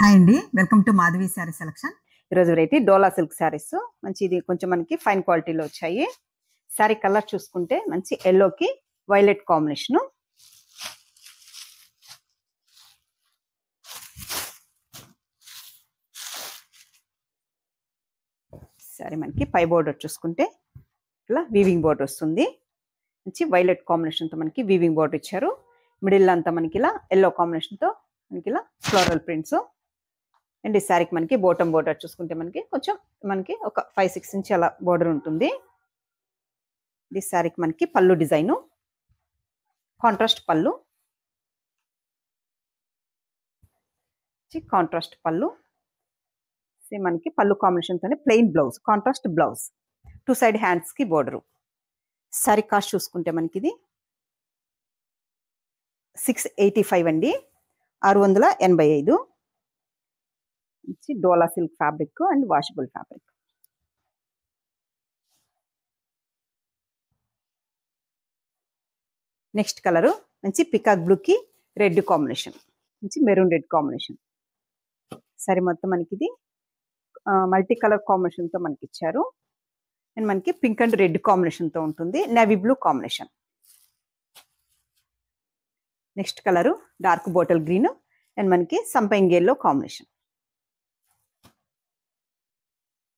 Hi అండి, welcome to Madhavi sari selection. ఈరోజు variety డోలా silk saris. మంచి ఇది కొంచెం మనకి ఫైన్ క్వాలిటీలో వచ్చాయి. శారీ కలర్ చూసుకుంటే మంచి ఎల్లోకి వైలెట్ కాంబినేషన్. శారీ మనకి పై బోర్డర్ చూసుకుంటే ఇలా వీవింగ్ బోర్డర్ వస్తుంది. మంచి వైలెట్ కాంబినేషన్తో మనకి వీవింగ్ బోర్డర్ ఇచ్చారు. మిడిల్ అంతా మనకి ఇలా ఎల్లో కాంబినేషన్తో మనకి ఇలా ఫ్లోరల్ ప్రింట్స్. అండ్ ఈ శారీకి మనకి బాటమ్ బోర్డర్ చూసుకుంటే మనకి కొంచెం మనకి ఒక 5-6 ఇంచ్ అలా బోర్డర్ ఉంటుంది. ఈ శారీకి మనకి పళ్ళు డిజైను, కాంట్రాస్ట్ పళ్ళు, కాంట్రాస్ట్ పళ్ళు. సేమ్ మనకి పళ్ళు కాంబినేషన్తోనే plain blouse, contrast blouse, 2 side హ్యాండ్స్కి బోర్డరు. శారీ కాస్ట్ చూసుకుంటే మనకి ఇది 685 అండి, 685. Dola silk fabric and washable fabric. Next colour మంచి పికాక్ బ్లూకి రెడ్ కాంబినేషన్, మంచి మెరూన్ రెడ్ కాంబినేషన్. సరే మొత్తం మనకి ఇది మల్టీ కలర్ కాంబినేషన్తో మనకి ఇచ్చారు. అండ్ మనకి పింక్ అండ్ రెడ్ కాంబినేషన్తో ఉంటుంది, navy blue combination. Next colour dark bottle green and మనకి సంపంగి yellow combination.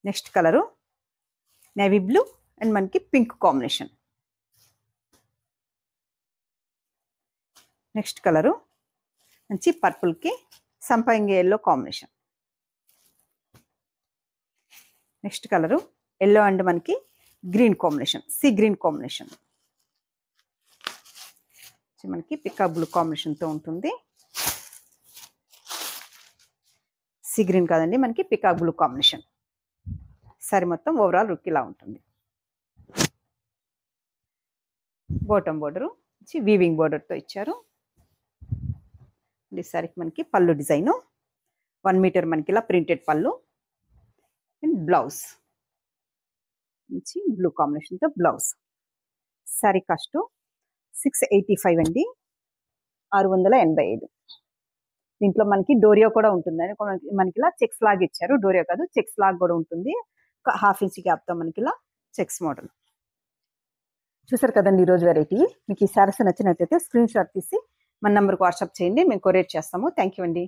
Next colour navy blue and మనకి పింక్ కాంబినేషన్. నెక్స్ట్ కలరు మంచి పర్పుల్కి సంపంగి yellow combination. Next colour yellow and మనకి green combination, sea green combination. మనకి peacock blue కాంబినేషన్తో ఉంటుంది. సీ గ్రీన్ కాదండి, మనకి పికాక్ బ్లూ కాంబినేషన్. సారీ మొత్తం ఓవరాల్ లుక్ ఇలా ఉంటుంది. బాటమ్ బోర్డరు వీవింగ్ బోర్డర్తో ఇచ్చారు. ఈ సారీకి మనకి పళ్ళు డిజైను 1 మీటర్ మనకి ఇలా ప్రింటెడ్ పళ్ళు అండ్ బ్లౌజ్ మంచి బ్లూ కాంబినేషన్తో బ్లౌజ్. సారీ కాస్ట్ 685 అండి, 685. దీంట్లో మనకి డోరియో కూడా ఉంటుంది. మనకి ఇలా చెక్స్ లాగా ఇచ్చారు, డోరియో కాదు చెక్స్ లాగా కూడా ఉంటుంది. ఒక 1/2 ఇంచ్ గ్యాప్తో మనకి ఇలా చెక్స్ మోడల్. చూసారు కదండి ఈరోజు వెరైటీ. మీకు ఈ శారీస్ నచ్చినట్టయితే స్క్రీన్ షాట్ తీసి మన నెంబర్కి వాట్సాప్ చేయండి, మేము కొరియర్ చేస్తాము. థ్యాంక్ యూ అండి.